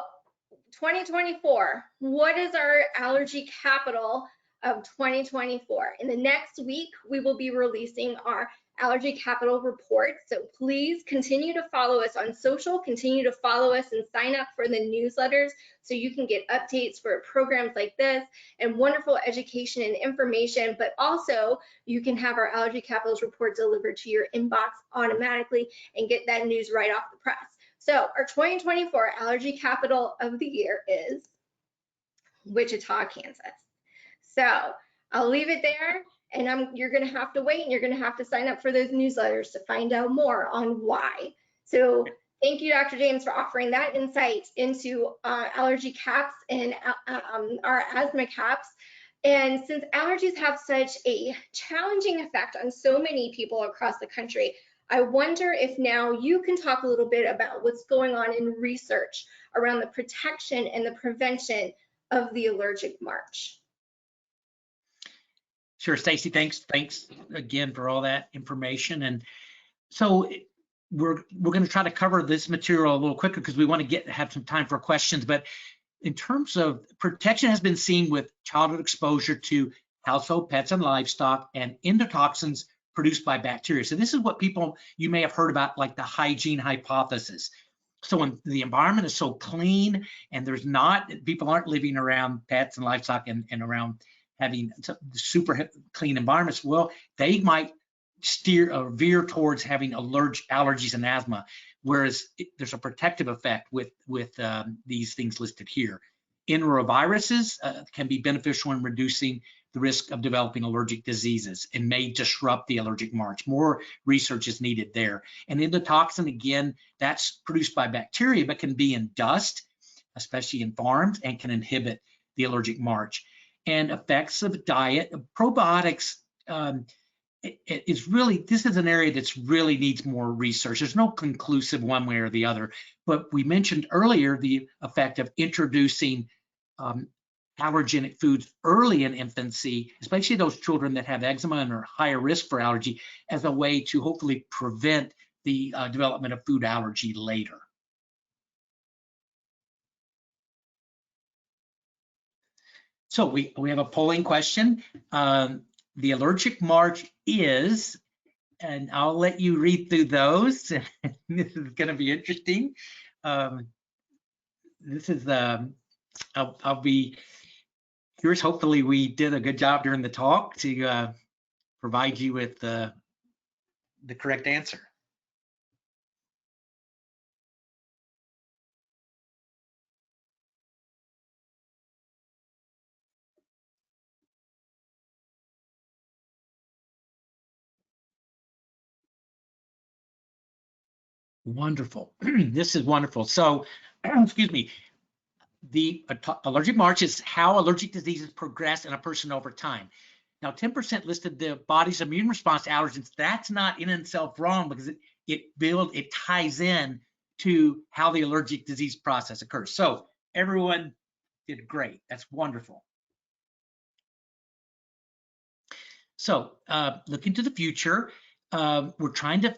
2024, what is our allergy capital of 2024? In the next week, we will be releasing our allergy capital report. So please continue to follow us on social, continue to follow us and sign up for the newsletters so you can get updates for programs like this and wonderful education and information, but also you can have our allergy capitals report delivered to your inbox automatically and get that news right off the press. So our 2024 allergy capital of the year is Wichita, Kansas. So I'll leave it there and you're gonna have to wait and you're gonna have to sign up for those newsletters to find out more on why. So thank you, Dr. James, for offering that insight into allergy caps and our asthma caps. And since allergies have such a challenging effect on so many people across the country, I wonder if now you can talk a little bit about what's going on in research around the protection and the prevention of the allergic march. Sure, Stacy, thanks again for all that information. And so we're going to try to cover this material a little quicker because we want to have some time for questions. But in terms of protection has been seen with childhood exposure to household pets and livestock and endotoxins produced by bacteria. So this is what you may have heard about, like the hygiene hypothesis. So when the environment is so clean and people aren't living around pets and livestock and around having super clean environments, well, they might steer or veer towards having allergies and asthma, whereas there's a protective effect with these things listed here. Enteroviruses can be beneficial in reducing the risk of developing allergic diseases and may disrupt the allergic march. More research is needed there. And endotoxin, again, that's produced by bacteria, but can be in dust, especially in farms, and can inhibit the allergic march. And effects of diet, probiotics, this is an area that's really needs more research. There's no conclusive one way or the other, but we mentioned earlier the effect of introducing allergenic foods early in infancy, especially those children that have eczema and are higher risk for allergy, as a way to hopefully prevent the development of food allergy later. So we have a polling question. The allergic march is, and I'll let you read through those. This is going to be interesting. This is I'll be curious. Hopefully we did a good job during the talk to provide you with the correct answer. Wonderful. This is wonderful. So, excuse me. The allergic march is how allergic diseases progress in a person over time. Now, 10% listed the body's immune response to allergens. That's not in itself wrong, because it ties in to how the allergic disease process occurs. So everyone did great. That's wonderful. So looking to the future, we're trying to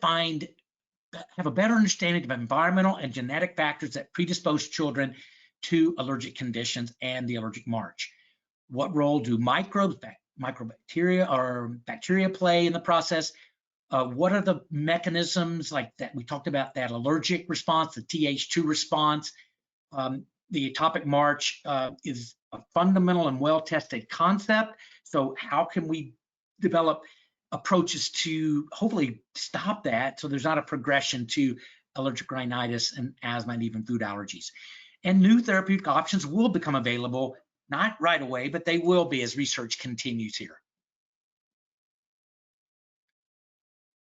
have a better understanding of environmental and genetic factors that predispose children to allergic conditions and the allergic march. What role do microbacteria or bacteria play in the process? What are the mechanisms like that? We talked about that allergic response, the Th2 response. The atopic march is a fundamental and well-tested concept. So how can we develop approaches to hopefully stop that so there's not a progression to allergic rhinitis and asthma and even food allergies? And new therapeutic options will become available, not right away, but they will be as research continues here.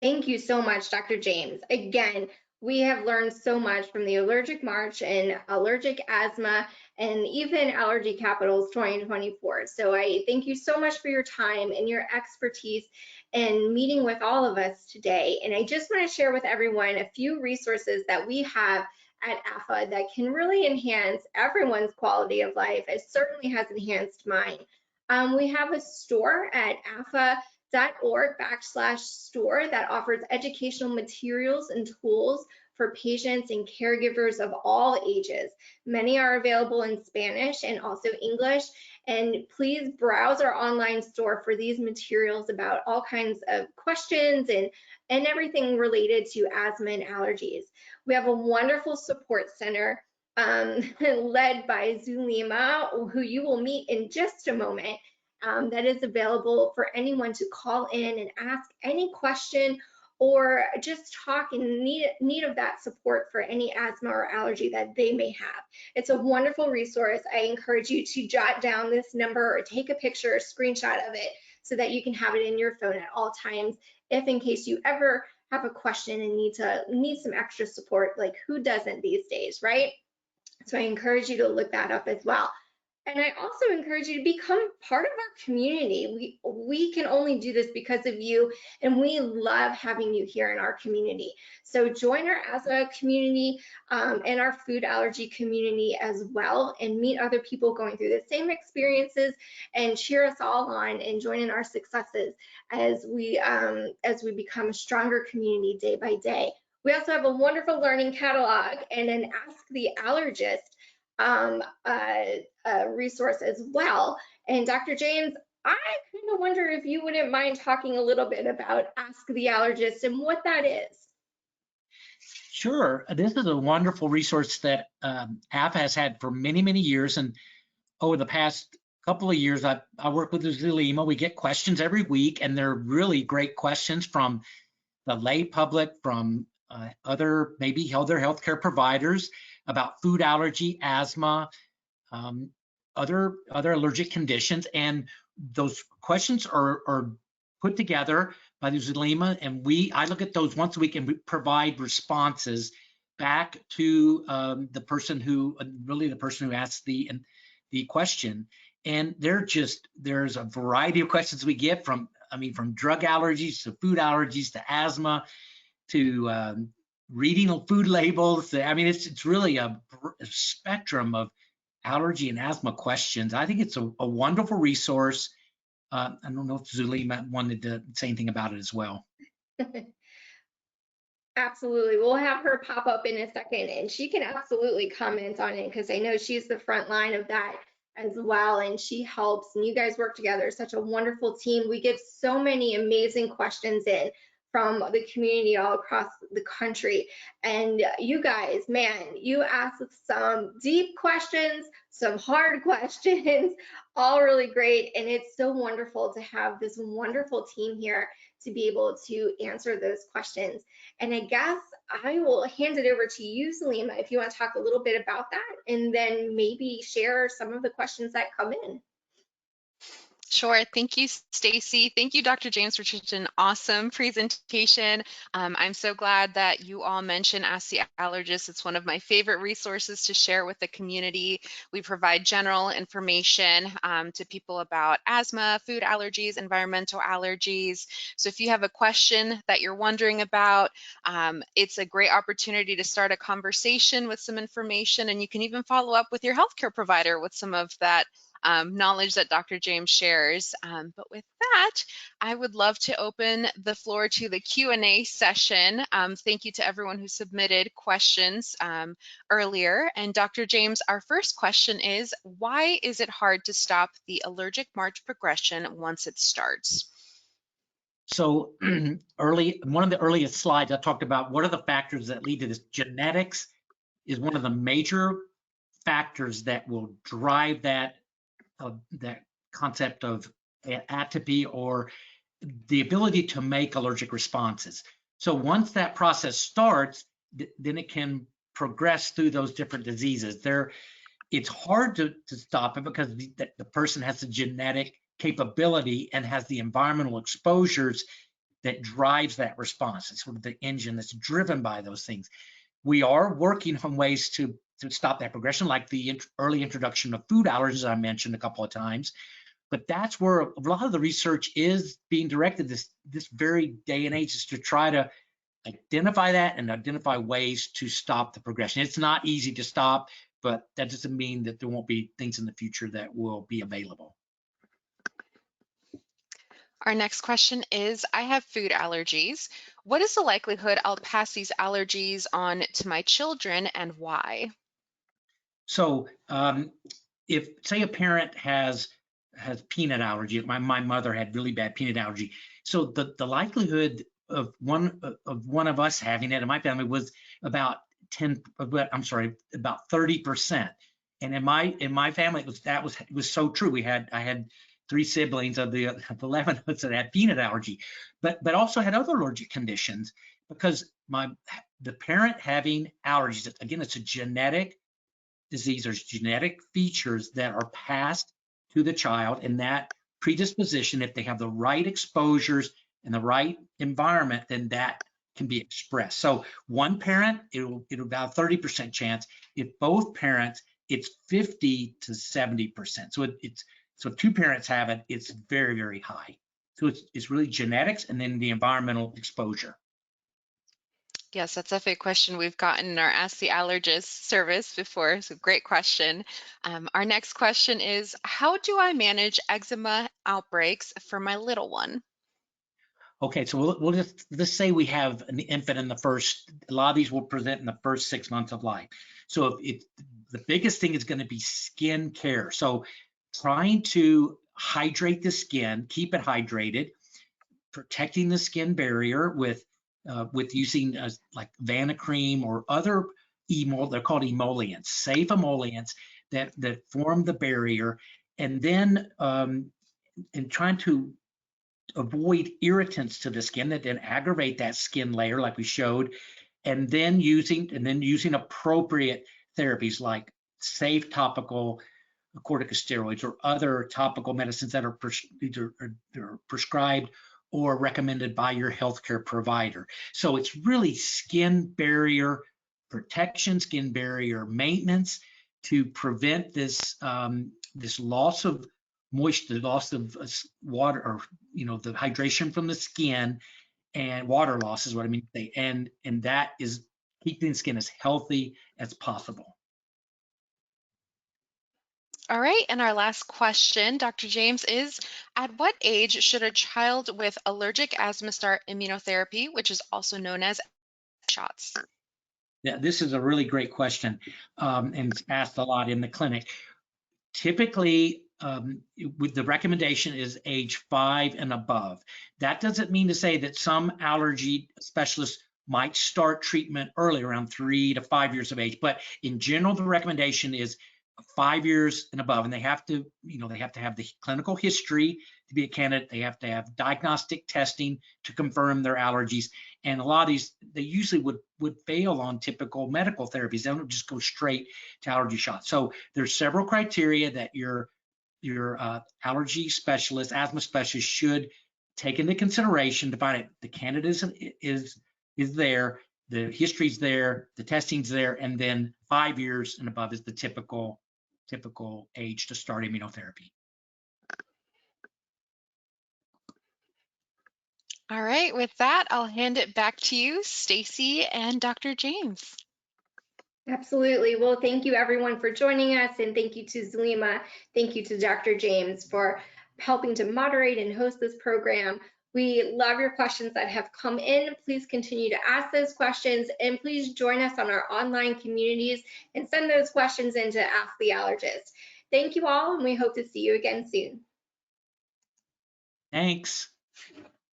Thank you so much, Dr. James. Again, we have learned so much from the Allergic March and Allergic Asthma and even Allergy Capitals 2024. So I thank you so much for your time and your expertise in meeting with all of us today. And I just want to share with everyone a few resources that we have at AAFA that can really enhance everyone's quality of life. It certainly has enhanced mine. We have a store at AAFA.org/store that offers educational materials and tools for patients and caregivers of all ages. Many are available in Spanish and also English. And please browse our online store for these materials about all kinds of questions and everything related to asthma and allergies. We have a wonderful support center led by Zulima, who you will meet in just a moment. That is available for anyone to call in and ask any question or just talk in need of that support for any asthma or allergy that they may have. It's a wonderful resource. I encourage you to jot down this number or take a picture or screenshot of it so that you can have it in your phone at all times, if in case you ever have a question and need some extra support, like who doesn't these days, right? So I encourage you to look that up as well. And I also encourage you to become part of our community. We can only do this because of you, and we love having you here in our community. So join our asthma community and our food allergy community as well, and meet other people going through the same experiences, and cheer us all on and join in our successes as we become a stronger community day by day. We also have a wonderful learning catalog and an Ask the Allergist resource as well. And Dr. James, I kind of wonder if you wouldn't mind talking a little bit about Ask the Allergist and what that is. Sure. This is a wonderful resource that AAFA has had for many, many years. And over the past couple of years, I work with Zulema. We get questions every week, and they're really great questions from the lay public, from other maybe other healthcare providers about food allergy, asthma, other allergic conditions. And those questions are put together by the Zulema, and I look at those once a week and we provide responses back to the person who asked the question. And there's a variety of questions we get from drug allergies to food allergies to asthma to reading of food labels. It's really a spectrum of allergy and asthma questions. I think it's a wonderful resource. I don't know if Zulema wanted to say anything about it as well. Absolutely. We'll have her pop up in a second and she can absolutely comment on it because I know she's the front line of that as well, and she helps, and you guys work together, such a wonderful team. We get so many amazing questions in from the community all across the country, and you guys, man, you ask some deep questions, some hard questions, all really great, and it's so wonderful to have this wonderful team here to be able to answer those questions. And I guess I will hand it over to you, Zulema, if you want to talk a little bit about that, and then maybe share some of the questions that come in. Sure. Thank you, Stacy. Thank you, Dr. James, for such an awesome presentation. I'm so glad that you all mentioned Ask the Allergist. It's one of my favorite resources to share with the community. We provide general information to people about asthma, food allergies, environmental allergies. So if you have a question that you're wondering about, it's a great opportunity to start a conversation with some information, and you can even follow up with your healthcare provider with some of that knowledge that Dr. James shares. But with that, I would love to open the floor to the Q&A session. Thank you to everyone who submitted questions earlier. And Dr. James, our first question is, why is it hard to stop the allergic march progression once it starts? So one of the earliest slides, I talked about what are the factors that lead to this. Genetics is one of the major factors that will drive that concept of atopy or the ability to make allergic responses. So once that process starts, then it can progress through those different diseases. It's hard to stop it because the person has the genetic capability and has the environmental exposures that drives that response. It's sort of the engine that's driven by those things. We are working on ways to stop that progression, like the early introduction of food allergies I mentioned a couple of times. But that's where a lot of the research is being directed this very day and age, is to try to identify that and identify ways to stop the progression. It's not easy to stop, but that doesn't mean that there won't be things in the future that will be available. Our next question is, I have food allergies. What is the likelihood I'll pass these allergies on to my children, and why? So if, say, a parent has peanut allergy, my mother had really bad peanut allergy. So the likelihood of one of us having it in my family was about 30%. And in my family, it was so true. I had 3 siblings of the 11 of us that had peanut allergy, but also had other allergic conditions, because the parent having allergies, again, it's a genetic disease. There's genetic features that are passed to the child, and that predisposition, if they have the right exposures and the right environment, then that can be expressed. So one parent, it'll about 30% chance. If both parents, it's 50 to 70%. So if 2 parents have it, it's very, very high. So it's really genetics and then the environmental exposure. Yes, that's a big question we've gotten in our Ask the Allergist service before, so great question. Our next question is, how do I manage eczema outbreaks for my little one? Okay, so we'll just say we have an infant in a lot of these will present in the first 6 months of life. So the biggest thing is going to be skin care. So trying to hydrate the skin, keep it hydrated, protecting the skin barrier with using like Vanicream or other they're called emollients, safe emollients that form the barrier, and then and trying to avoid irritants to the skin that then aggravate that skin layer, like we showed, and then using appropriate therapies like safe topical corticosteroids or other topical medicines that are either prescribed or recommended by your healthcare provider. So it's really skin barrier protection, skin barrier maintenance to prevent this this loss of moisture, loss of water, or the hydration from the skin, and water loss is what I mean to say, and that is keeping the skin as healthy as possible. All right, and our last question, Dr. James, is at what age should a child with allergic asthma start immunotherapy, which is also known as shots? Yeah, this is a really great question, and it's asked a lot in the clinic. Typically, with the recommendation is age 5 and above. That doesn't mean to say that some allergy specialists might start treatment early, around 3 to 5 years of age, but in general, the recommendation is 5 years and above, and they have to have the clinical history to be a candidate. They have to have diagnostic testing to confirm their allergies, and a lot of these, they usually would fail on typical medical therapies. They don't just go straight to allergy shots. So there's several criteria that your allergy specialist, asthma specialist should take into consideration to find out the candidate is there, the history's there, the testing's there, and then 5 years and above is the typical age to start immunotherapy. All right, with that, I'll hand it back to you, Stacy and Dr. James. Absolutely. Well, thank you everyone for joining us, and thank you to Zulima. Thank you to Dr. James for helping to moderate and host this program. We love your questions that have come in. Please continue to ask those questions, and please join us on our online communities and send those questions in to Ask the Allergist. Thank you all, and we hope to see you again soon. Thanks.